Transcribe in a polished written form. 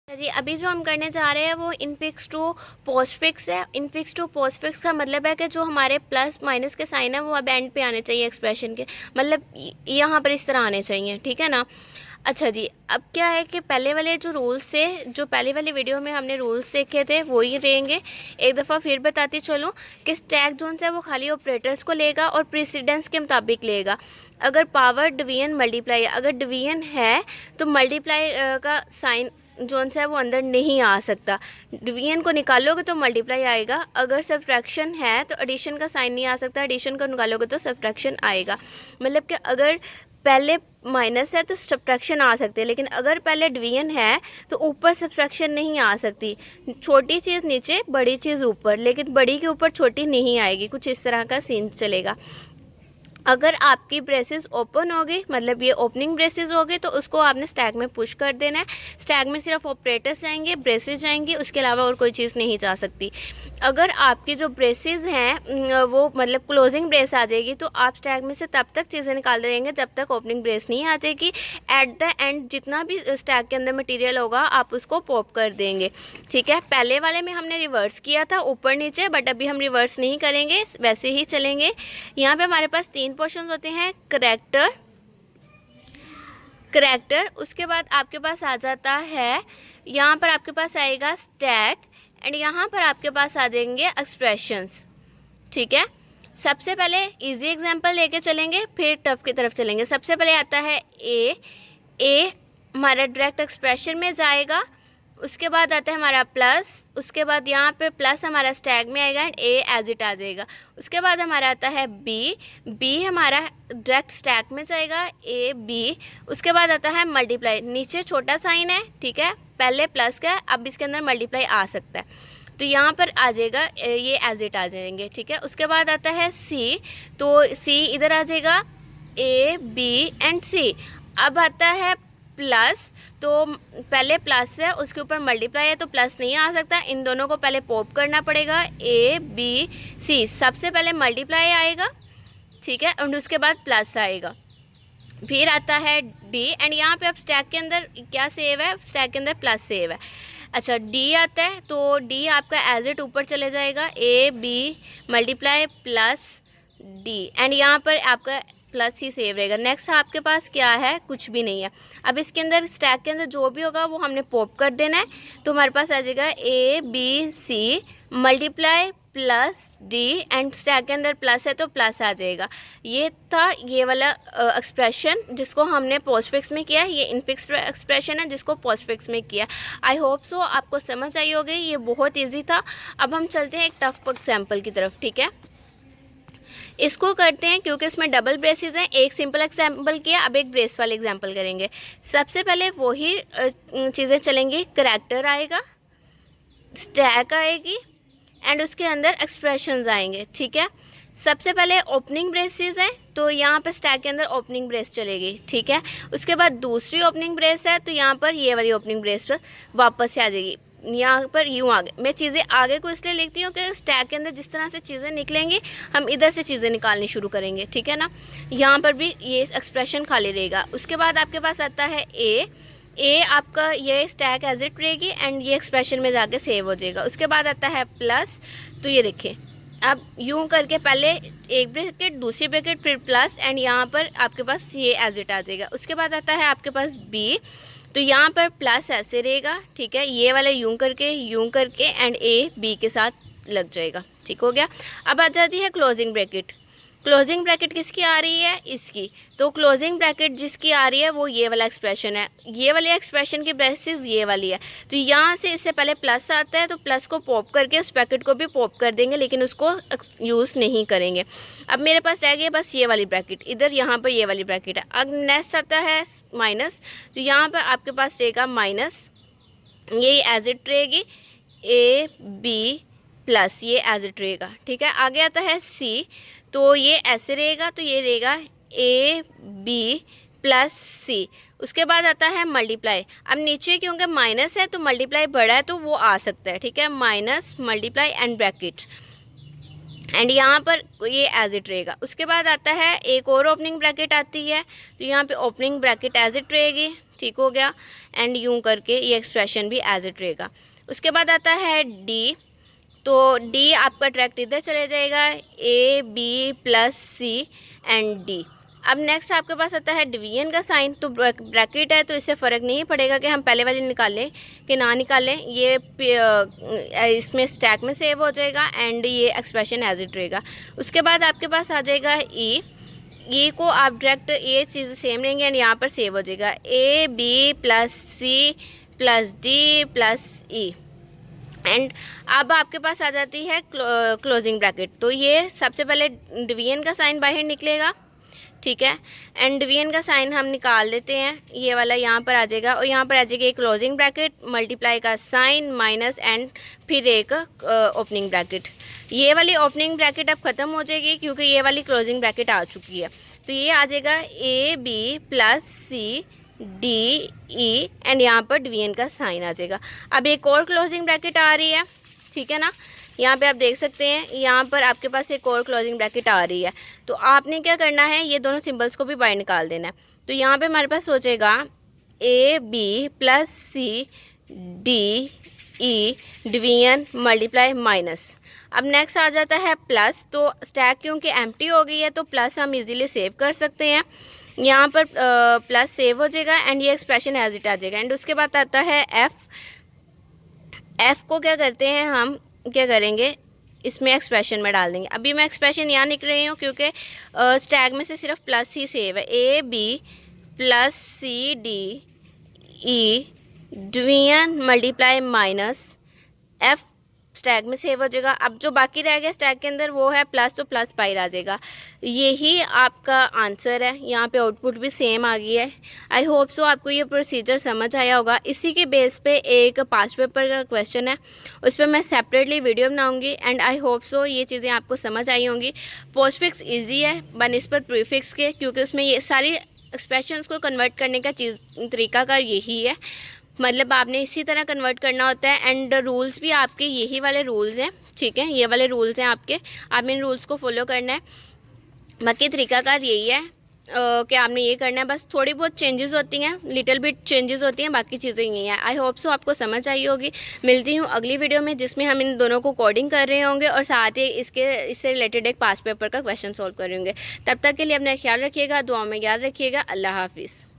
जी अभी जो हम करने जा रहे हैं वो इनफिक्स टू पोस्टफिक्स है। इनफिक्स टू पोस्टफिक्स का मतलब है कि जो हमारे प्लस माइनस के साइन है वो अब एंड पे आने चाहिए एक्सप्रेशन के, मतलब यहाँ पर इस तरह आने चाहिए, ठीक है ना। अच्छा जी, अब क्या है कि पहले वाले जो रूल्स थे, जो पहले वाली वीडियो में हमने रूल्स देखे थे वही रहेंगे। एक दफ़ा फिर बताती चलूँ कि स्टैक जोन है वो खाली ऑपरेटर्स को लेगा और प्रेसिडेंस के मुताबिक लेगा। अगर पावर डिवीजन मल्टीप्लाई, अगर डिवीजन है तो मल्टीप्लाई का साइन जोन से है वो अंदर नहीं आ सकता। डिवीजन को निकालोगे तो मल्टीप्लाई आएगा। अगर सब्ट्रैक्शन है तो एडिशन का साइन नहीं आ सकता, एडिशन को निकालोगे तो सब्ट्रैक्शन आएगा। मतलब कि अगर पहले माइनस है तो सब्ट्रैक्शन आ सकते हैं, लेकिन अगर पहले डिवीजन है तो ऊपर सब्ट्रैक्शन नहीं आ सकती। छोटी चीज़ नीचे, बड़ी चीज़ ऊपर, लेकिन बड़ी के ऊपर छोटी नहीं आएगी। कुछ इस तरह का सीन चलेगा। अगर आपकी ब्रेसेस ओपन हो गई, मतलब ये ओपनिंग ब्रेसेस हो गई, तो उसको आपने स्टैक में पुश कर देना है। स्टैक में सिर्फ ऑपरेटर्स जाएंगे, ब्रेसेस जाएंगी, उसके अलावा और कोई चीज़ नहीं जा सकती। अगर आपकी जो ब्रेसेस हैं वो मतलब क्लोजिंग ब्रेस आ जाएगी तो आप स्टैक में से तब तक चीज़ें निकालते रहेंगे जब तक ओपनिंग ब्रेस नहीं आ जाएगी। एट द एंड जितना भी स्टैक के अंदर मटेरियल होगा आप उसको पॉप कर देंगे, ठीक है। पहले वाले में हमने रिवर्स किया था ऊपर नीचे, बट अभी हम रिवर्स नहीं करेंगे, वैसे ही चलेंगे। यहाँ पे हमारे पास 3 पोर्शन होते हैं, करेक्टर, करेक्टर, उसके बाद आपके पास आ जाता है, यहाँ पर आपके पास आएगा स्टैक, एंड यहाँ पर आपके पास आ जाएंगे एक्सप्रेशंस, ठीक है। सबसे पहले इजी एग्जांपल लेके चलेंगे, फिर टफ की तरफ चलेंगे। सबसे पहले आता है ए हमारा डायरेक्ट एक्सप्रेशन में जाएगा। उसके बाद आता है हमारा प्लस, उसके बाद यहाँ पे प्लस हमारा स्टैग में आएगा एंड ए एज इट आ जाएगा। उसके बाद हमारा आता है बी हमारा डायरेक्ट स्टैक में जाएगा, ए बी। उसके बाद आता है मल्टीप्लाई, नीचे छोटा साइन है, ठीक है, पहले प्लस का, अब इसके अंदर मल्टीप्लाई आ सकता है, तो यहाँ पर आ जाएगा, ये एज इट आ जाएंगे, ठीक है। उसके बाद आता है सी, तो सी इधर आ जाएगा, ए बी एंड सी। अब आता है प्लस, तो पहले प्लस है उसके ऊपर मल्टीप्लाई है तो प्लस नहीं आ सकता, इन दोनों को पहले पॉप करना पड़ेगा, ए बी सी। सबसे पहले मल्टीप्लाई आएगा, ठीक है, और उसके बाद प्लस आएगा। फिर आता है डी, एंड यहाँ पे अब स्टैक के अंदर क्या सेव है, स्टैक के अंदर प्लस सेव है। अच्छा, डी आता है तो डी आपका एज इट ऊपर चले जाएगा, A B multiply plus D, and यहाँ पर आपका प्लस ही सेव रहेगा। नेक्स्ट आपके पास क्या है, कुछ भी नहीं है। अब इसके अंदर स्टैक के अंदर जो भी होगा वो हमने पॉप कर देना है, तो हमारे पास आ जाएगा A B C multiply plus D, and stack के अंदर प्लस है तो प्लस आ जाएगा। ये था ये वाला एक्सप्रेशन जिसको हमने पोस्टफिक्स में किया, ये इनफिक्स एक्सप्रेशन है जिसको पोस्टफिक्स में किया। आई होप सो आपको समझ आई होगी, ये बहुत इजी था। अब हम चलते हैं एक टफ एग्जाम्पल की तरफ, ठीक है। इसको करते हैं क्योंकि इसमें डबल ब्रेसेस हैं। एक सिंपल एग्जाम्पल किया, अब एक ब्रेस वाले एग्जाम्पल करेंगे। सबसे पहले वही चीज़ें चलेंगी, करेक्टर आएगा, स्टैक आएगी, एंड उसके अंदर एक्सप्रेशंस आएंगे, ठीक है। सबसे पहले ओपनिंग ब्रेसेस है तो यहाँ पर स्टैक के अंदर ओपनिंग ब्रेस चलेगी, ठीक है। उसके बाद दूसरी ओपनिंग ब्रेस है तो यहाँ पर ये वाली ओपनिंग ब्रेस पर वापस से आ जाएगी। यहाँ पर यूँ आगे, मैं चीज़ें आगे को इसलिए लिखती हूँ कि स्टैक के अंदर जिस तरह से चीज़ें निकलेंगी हम इधर से चीज़ें निकालनी शुरू करेंगे, ठीक है ना। यहाँ पर भी ये एक्सप्रेशन खाली रहेगा। उसके बाद आपके पास आता है ए आपका ये स्टैक एज इट रहेगी एंड ये एक्सप्रेशन में जाके सेव हो जाएगा। उसके बाद आता है प्लस, तो ये देखें, अब यूं करके पहले एक ब्रैकेट, दूसरी ब्रैकेट, फिर प्लस, एंड यहाँ पर आपके पास ये एज इट आ जाएगा। उसके बाद आता है आपके पास बी, तो यहाँ पर प्लस ऐसे रहेगा, ठीक है, ये वाला यूं करके एंड ए बी के साथ लग जाएगा, ठीक हो गया। अब आ जाती है क्लोजिंग ब्रैकेट। क्लोजिंग ब्रैकेट किसकी आ रही है, इसकी, तो क्लोजिंग ब्रैकेट जिसकी आ रही है वो ये वाला एक्सप्रेशन है। ये वाले एक्सप्रेशन की ब्रेसेस ये वाली है, तो यहाँ से इससे पहले प्लस आता है तो प्लस को पॉप करके उस ब्रैकेट को भी पॉप कर देंगे, लेकिन उसको यूज़ नहीं करेंगे। अब मेरे पास रह गई बस ये वाली ब्रैकेट, इधर यहाँ पर ये वाली ब्रैकेट है। अब नेक्स्ट आता है माइनस, तो यहाँ पर आपके पास रहेगा माइनस, ये एज इट रहेगी, ए बी प्लस ये एज इट रहेगा, ठीक है। आगे आता है सी, तो ये ऐसे रहेगा, तो ये रहेगा ए बी प्लस सी। उसके बाद आता है मल्टीप्लाई। अब नीचे क्योंकि माइनस है तो मल्टीप्लाई बड़ा है तो वो आ सकता है, ठीक है, minus multiply and bracket, and यहाँ पर ये एज इट रहेगा। उसके बाद आता है एक और ओपनिंग ब्रैकेट आती है, तो यहाँ पे ओपनिंग ब्रैकेट एज इट रहेगी, ठीक हो गया, एंड यूं करके ये एक्सप्रेशन भी एज इट रहेगा। उसके बाद आता है डी, तो डी आपका डायरेक्ट इधर चले जाएगा, A B plus C and D. अब नेक्स्ट आपके पास आता है डिवीजन का साइन, तो ब्रैकेट है तो इससे फ़र्क नहीं पड़ेगा कि हम पहले वाले निकालें कि ना निकालें, ये इसमें स्टैक में सेव हो जाएगा एंड ये एक्सप्रेशन एज इट रहेगा। उसके बाद आपके पास आ जाएगा ई, ये को आप डायरेक्ट ये चीज़ सेम रहेंगे एंड यहाँ पर सेव हो जाएगा, A B plus C plus D plus E. And अब आपके पास आ जाती है क्लोजिंग ब्रैकेट, तो ये सबसे पहले डिवीजन का साइन बाहर निकलेगा, ठीक है, एंड डिवीजन का साइन हम निकाल लेते हैं, ये वाला यहाँ पर आ जाएगा और यहाँ पर आ जाएगी एक क्लोजिंग ब्रैकेट, मल्टीप्लाई का साइन माइनस एंड फिर एक ओपनिंग ब्रैकेट। ये वाली ओपनिंग ब्रैकेट अब ख़त्म हो जाएगी क्योंकि ये वाली क्लोजिंग ब्रैकेट आ चुकी है, तो ये आ जाएगा A B plus C D E and यहाँ पर डिवीजन का साइन आ जाएगा। अब एक और क्लोजिंग ब्रैकेट आ रही है, ठीक है ना, यहाँ पे आप देख सकते हैं यहाँ पर आपके पास एक और क्लोजिंग ब्रैकेट आ रही है, तो आपने क्या करना है, ये दोनों सिंबल्स को भी बाहर निकाल देना है। तो यहाँ पे हमारे पास हो जाएगा A B plus C D E division multiply minus. अब नेक्स्ट आ जाता है प्लस, तो स्टैक क्योंकि एम्प्टी हो गई है तो प्लस हम इजीली सेव कर सकते हैं, यहाँ पर प्लस सेव हो जाएगा एंड ये एक्सप्रेशन एज इट आ जाएगा। एंड उसके बाद आता है एफ, एफ को क्या करते हैं हम, क्या करेंगे, इसमें एक्सप्रेशन में डाल देंगे। अभी मैं एक्सप्रेशन यहाँ निकल रही हूँ क्योंकि स्टैग में से सिर्फ प्लस ही सेव है, A B plus C D E division multiply minus F stack में सेव हो जाएगा। अब जो बाकी रह गया स्टैग के अंदर वो है प्लस, तो प्लस बाहर आ जाएगा। यही आपका आंसर है, यहाँ पे आउटपुट भी सेम आ गई है। आई होप सो आपको ये प्रोसीजर समझ आया होगा। इसी के बेस पे एक पास्ट पेपर का क्वेश्चन है, उस पर मैं सेपरेटली वीडियो बनाऊंगी एंड आई होप सो ये चीज़ें आपको समझ आई होंगी। पोस्टफिक्स ईजी है बनिस्बत प्रीफिक्स के, क्योंकि उसमें ये सारी एक्सप्रेशंस को कन्वर्ट करने का तरीकाकार यही है, मतलब आपने इसी तरह कन्वर्ट करना होता है एंड रूल्स भी आपके यही वाले रूल्स हैं, ठीक है, ये वाले रूल्स हैं आपके, आपने इन रूल्स को फॉलो करना है। बाकी तरीकाकार यही है कि आपने ये करना है, बस थोड़ी बहुत चेंजेस होती हैं, लिटिल बिट चेंजेस होती हैं, बाकी चीज़ें यही हैं। आई होप सो आपको समझ आई होगी। मिलती हूँ अगली वीडियो में जिसमें हम इन दोनों को कोडिंग कर रहे होंगे और साथ ही इससे रिलेटेड एक पास्ट पेपर का क्वेश्चन सॉल्व कर रहे होंगे। तब तक के लिए अपना ख्याल रखिएगा, दुआ में याद रखिएगा। अल्लाह हाफिज़।